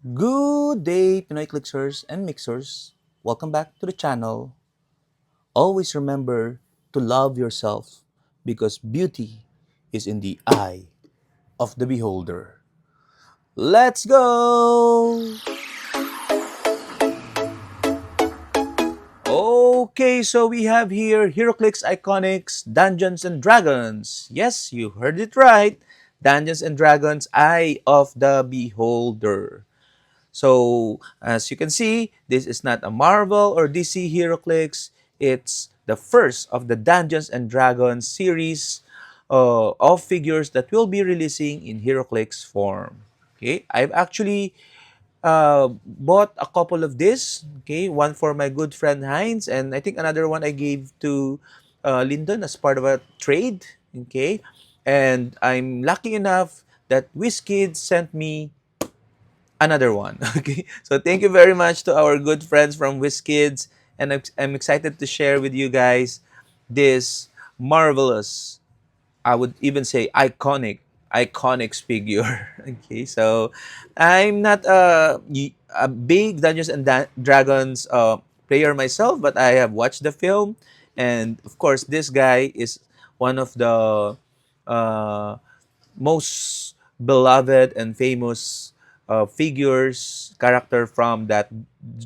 Good day, Pinoy Clixers and Mixers. Welcome back to the channel. Always remember to love yourself because beauty is in the eye of the beholder. Let's go! Okay, so we have here Heroclix Iconics Dungeons and Dragons. Yes, you heard it right. Dungeons and Dragons Eye of the Beholder. So, as you can see, this is not a Marvel or DC HeroClix. It's the first of the Dungeons and Dragons series of figures that will be releasing in HeroClix form. Okay, I've actually bought a couple of this. Okay, one for my good friend Heinz, and I think another one I gave to Lyndon as part of a trade. Okay, and I'm lucky enough that WizKids sent me another one. Okay, so thank you very much to our good friends from WizKids, and I'm excited to share with you guys this marvelous, I would even say iconic figure. Okay, so I'm not a big Dungeons and Dragons player myself, but I have watched the film, and of course, this guy is one of the uh, most beloved and famous character from that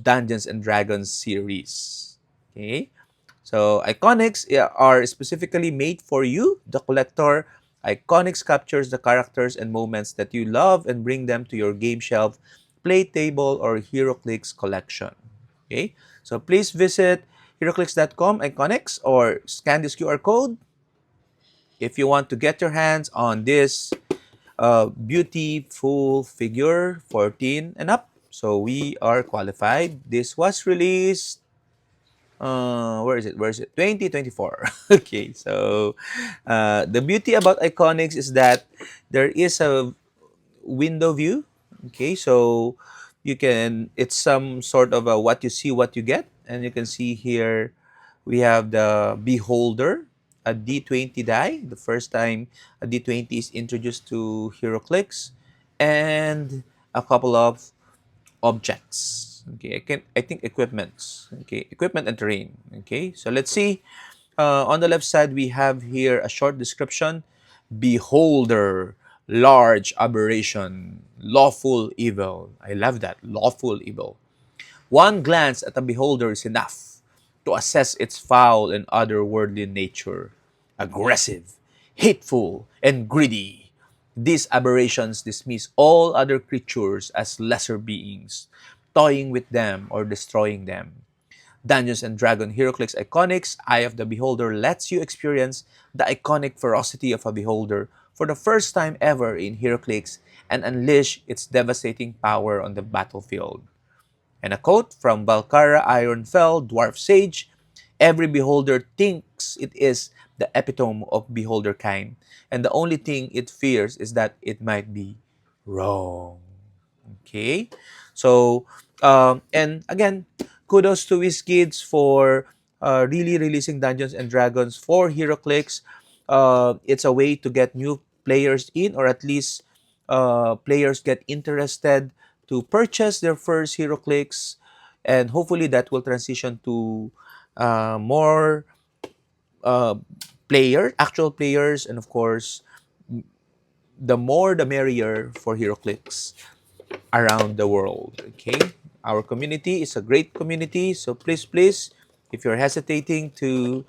Dungeons and Dragons series. Okay, so Iconics are specifically made for you, the collector. Iconics captures the characters and moments that you love and bring them to your game shelf, play table, or HeroClix collection. Okay, so please visit heroclix.com Iconics or scan this QR code if you want to get your hands on this beautiful figure 14 and up. So we are qualified. This was released where is it 2024. Okay, so the beauty about Iconics is that there is a window view. Okay, so you can, it's some sort of a what you see what you get, and you can see here we have the beholder, a D20 die, the first time a D20 is introduced to HeroClix, and a couple of objects. Okay, I think equipments. Okay, equipment and terrain. Okay, so let's see. On the left side, we have here a short description. Beholder, large aberration, lawful evil. I love that, lawful evil. One glance at a beholder is enough to assess its foul and otherworldly nature. Aggressive, hateful, and greedy. These aberrations dismiss all other creatures as lesser beings, toying with them or destroying them. Dungeons and Dragon HeroClix Iconics Eye of the Beholder lets you experience the iconic ferocity of a beholder for the first time ever in HeroClix and unleash its devastating power on the battlefield. And a quote from Balkara Ironfell, Dwarf Sage: every beholder thinks it is the epitome of beholder kind, and the only thing it fears is that it might be wrong. Okay? So, and again, kudos to WizKids for really releasing Dungeons and Dragons for HeroClix. It's a way to get new players in, or at least players get interested to purchase their first HeroClix, and hopefully that will transition to more uh, actual players, and of course, the more the merrier for HeroClix around the world. Okay, our community is a great community, so please, if you're hesitating to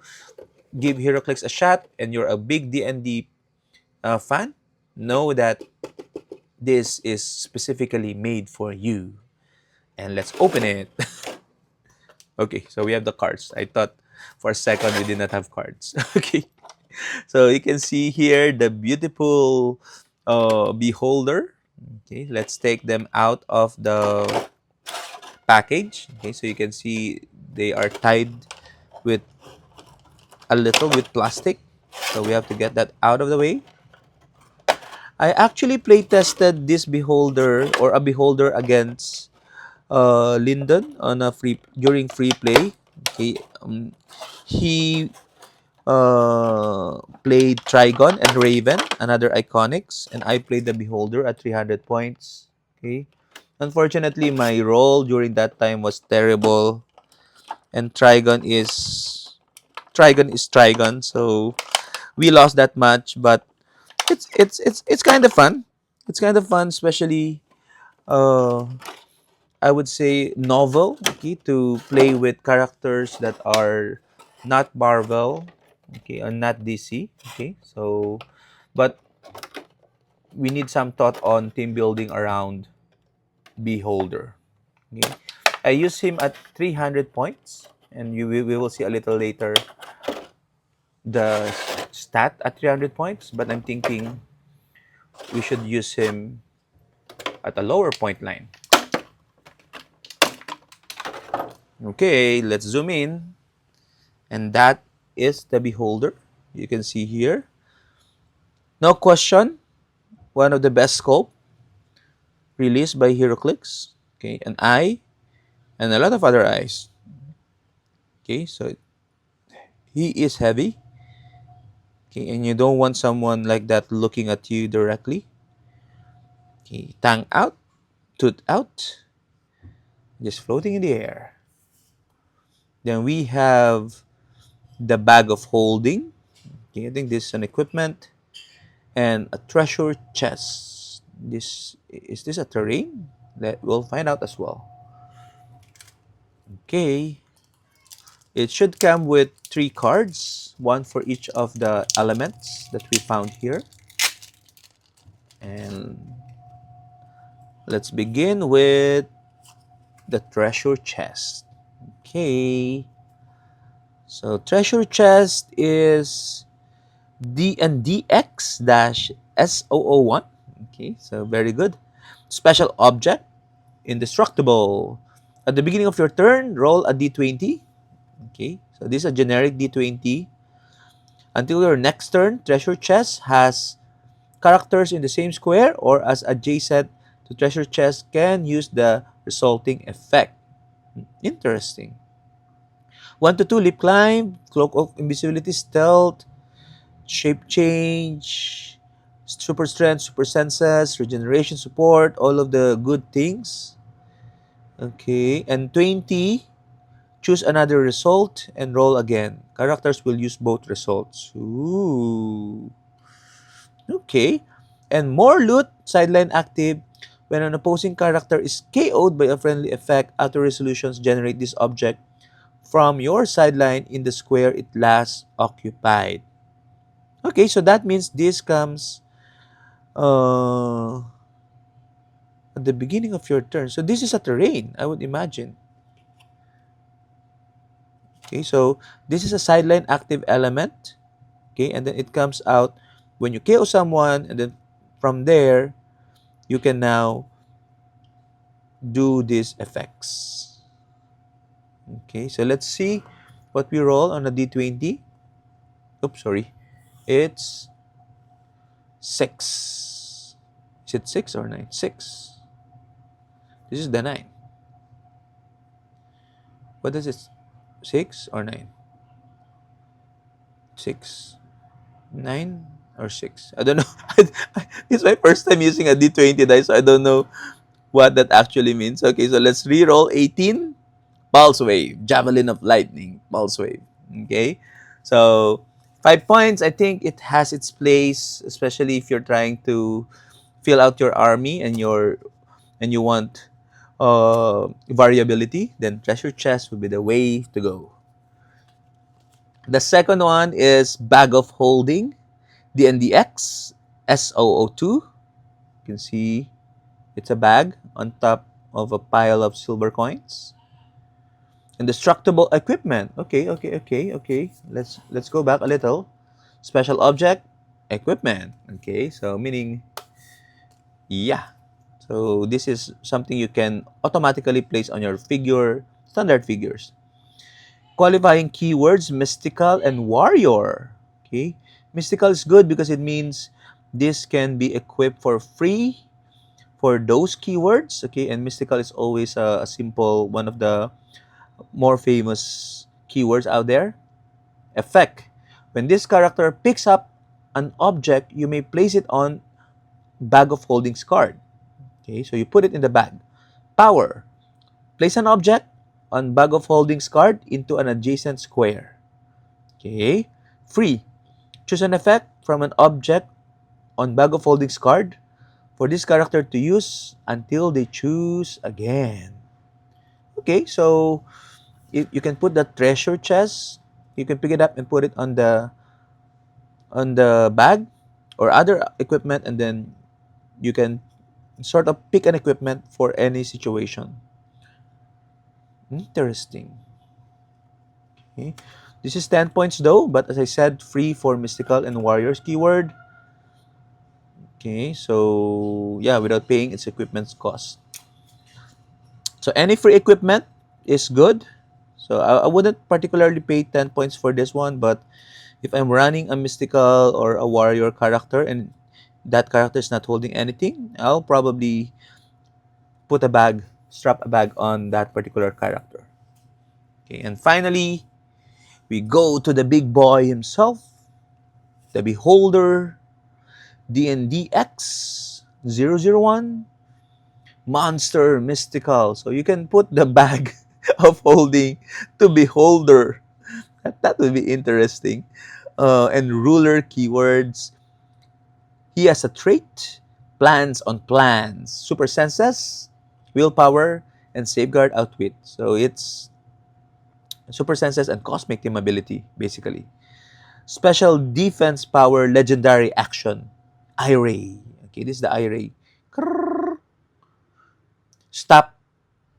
give HeroClix a shot and you're a big D&D fan, know that this is specifically made for you. And let's open it. Okay, so we have the cards. I thought for a second we did not have cards. Okay, so you can see here the beautiful beholder. Okay, let's take them out of the package. Okay, so you can see they are tied with a little with plastic. So we have to get that out of the way. I actually play tested this beholder or a beholder against Lyndon on a free during free play. Okay, he played Trigon and Raven, another iconics, and I played the beholder at 300 points. Okay, Unfortunately, my roll during that time was terrible, and Trigon, so we lost that match. But it's kind of fun. It's kind of fun, especially uh, I would say novel. Okay, to play with characters that are not Marvel, okay, or not DC. Okay, so but we need some thought on team building around Beholder. Okay. I use him at 300 points, and we will see a little later the stat at 300 points. But I'm thinking we should use him at a lower point line. Okay, let's zoom in, and that is the Beholder. You can see here, no question, one of the best sculpt released by Heroclix. Okay, an eye and a lot of other eyes. Okay, so he is heavy. Okay, and you don't want someone like that looking at you directly. Okay, tongue out, tooth out, just floating in the air. Then we have the bag of holding. Okay, I think this is an equipment and a treasure chest. This is this a terrain? That we'll find out as well. Okay, it should come with 3 cards, one for each of the elements that we found here. And let's begin with the treasure chest. Okay, so treasure chest is DNDX dash S001. Okay, so very good. Special object, indestructible. At the beginning of your turn, roll a d20. Okay, so this is a generic d20. Until your next turn, treasure chest has characters in the same square or as adjacent to treasure chest can use the resulting effect. Interesting. 1 to 2, lip climb, cloak of invisibility, stealth, shape change, super strength, super senses, regeneration support, all of the good things. Okay, and 20, choose another result and roll again. Characters will use both results. Ooh. Okay. And more loot, sideline active. When an opposing character is KO'd by a friendly effect, auto resolutions generate this object from your sideline in the square it last occupied. Okay, so that means this comes uh, at the beginning of your turn. So this is a terrain, I would imagine. Okay, so this is a sideline active element. Okay, and then it comes out when you KO someone, and then from there you can now do these effects. Okay, so let's see what we roll on a d20. Oops, sorry. It's 6. Is it 6 or 9? 6. This is the 9. What is it? 6 or 9? 6. 9 or 6? I don't know. It's my first time using a d20 dice, so I don't know what that actually means. Okay, so let's re-roll 18. Pulse wave, javelin of lightning, pulse wave. Okay, so 5 points. I think it has its place, especially if you're trying to fill out your army and you want variability. Then treasure chest would be the way to go. The second one is bag of holding, DNDX S002. You can see it's a bag on top of a pile of silver coins. Indestructible equipment. Okay. Let's go back a little. Special object, equipment. Okay, so meaning, yeah. So this is something you can automatically place on your figure, standard figures. Qualifying keywords, mystical and warrior. Okay, mystical is good because it means this can be equipped for free for those keywords. Okay, and mystical is always a simple one of the more famous keywords out there. Effect. When this character picks up an object, you may place it on bag of holdings card. Okay, so you put it in the bag. Power. Place an object on bag of holdings card into an adjacent square. Okay. Free. Choose an effect from an object on bag of holdings card for this character to use until they choose again. Okay, so you can put the treasure chest. You can pick it up and put it on the bag or other equipment, and then you can sort of pick an equipment for any situation. Interesting. Okay. This is 10 points though, but as I said, free for mystical and warriors keyword. Okay, so yeah, without paying its equipment's cost. So any free equipment is good. So I wouldn't particularly pay 10 points for this one, but if I'm running a mystical or a warrior character and that character is not holding anything, I'll probably put a bag, strap a bag on that particular character. Okay, and finally, we go to the big boy himself, the beholder, DNDX 001 monster mystical. So you can put the bag of holding to beholder. That would be interesting. And ruler keywords. He has a trait, plans on plans, super senses, willpower, and safeguard outwit. So it's super senses and cosmic team ability, basically. Special defense power, legendary action, eye. Okay, this is the eye. Stop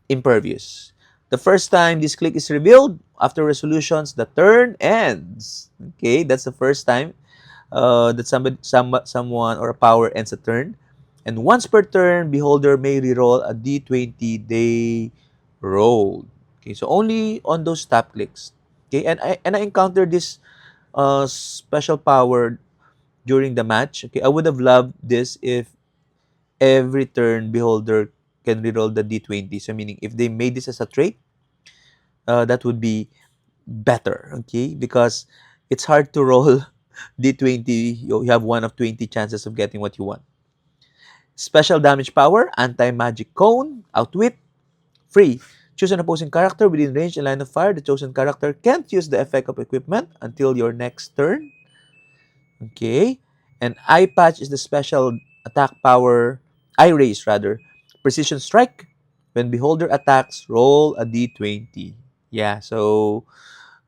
impervious. The first time this click is revealed, after resolutions, the turn ends. Okay, that's the first time that someone or a power ends a turn. And once per turn, beholder may reroll a d20 they rolled. Okay, so only on those tap clicks. Okay, and I encountered this special power during the match. Okay, I would have loved this if every turn beholder can reroll the d20. So meaning if they made this as a trait, that would be better. Okay, because it's hard to roll d20. You have one of 20 chances of getting what you want. Special damage power, anti-magic cone, outwit, free. Choose an opposing character within range and line of fire. The chosen character can't use the effect of equipment until your next turn. Okay. And eye patch is the special attack power, eye raise rather. Precision strike. When beholder attacks, roll a d20. Yeah, so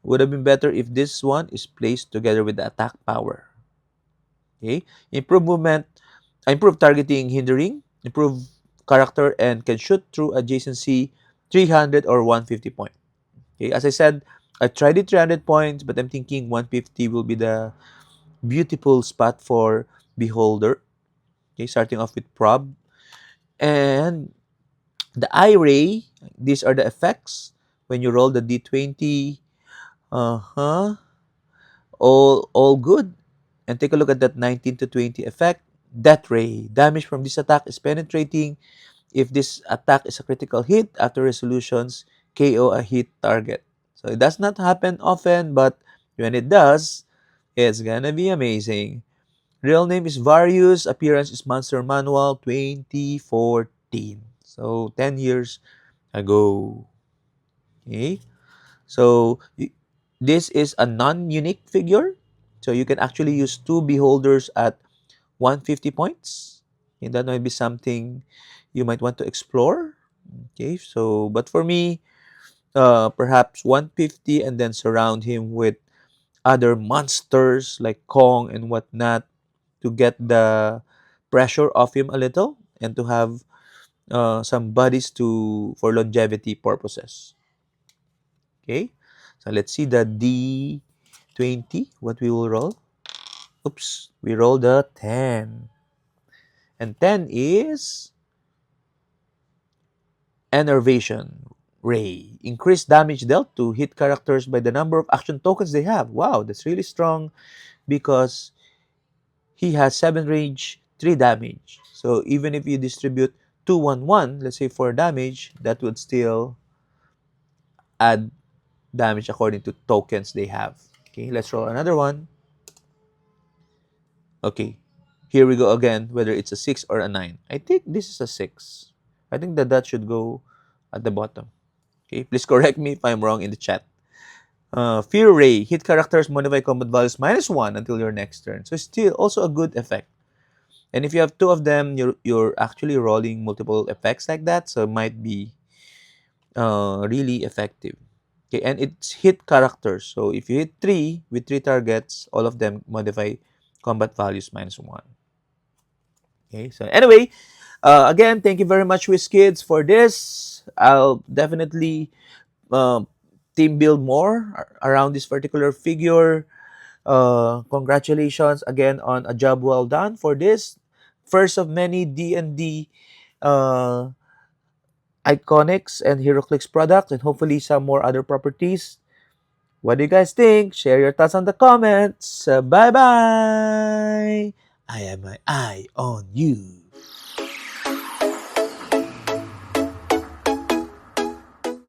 would have been better if this one is placed together with the attack power. Okay. Improve movement, improve targeting, hindering, improve character, and can shoot through adjacency 300 or 150 point. Okay. As I said, I tried it 300 points, but I'm thinking 150 will be the beautiful spot for beholder. Okay, starting off with prob and the eye ray. These are the effects when you roll the d20. All good. And take a look at that 19 to 20 effect. Death ray. Damage from this attack is penetrating. If this attack is a critical hit, after resolutions, KO a hit target. So it does not happen often, but when it does, it's gonna be amazing. Real name is Varius. Appearance is Monster Manual 2014. So 10 years ago. Okay. So this is a non-unique figure. So you can actually use two beholders at 150 points. And that might be something you might want to explore. Okay. So, but for me, perhaps 150 and then surround him with other monsters like Kong and whatnot to get the pressure off him a little and to have some buddies to for longevity purposes. Okay, so let's see the D20. What we will roll? Oops, we rolled a 10, and 10 is Enervation Ray. Increased damage dealt to hit characters by the number of action tokens they have. Wow, that's really strong because he has 7 range, 3 damage. So even if you distribute 2-1-1, let's say 4 damage, that would still add damage according to tokens they have. Okay, let's roll another one. Okay, here we go again, whether it's a 6 or a 9. I think this is a 6. I think the dot should go at the bottom. Okay, please correct me if I'm wrong in the chat. Fear Ray, hit characters modify combat values -1 until your next turn. So still also a good effect. And if you have two of them, you're actually rolling multiple effects like that, so it might be really effective. Okay, and it's hit characters. So if you hit three with three targets, all of them modify combat values -1. Okay, so anyway, again, thank you very much, WizKids, for this. I'll definitely uh, team build more around this particular figure. Congratulations again on a job well done for this first of many D&D uh, Iconics and Heroclix products, and hopefully some more other properties. What do you guys think? Share your thoughts on the comments. Bye bye. I have my eye on you.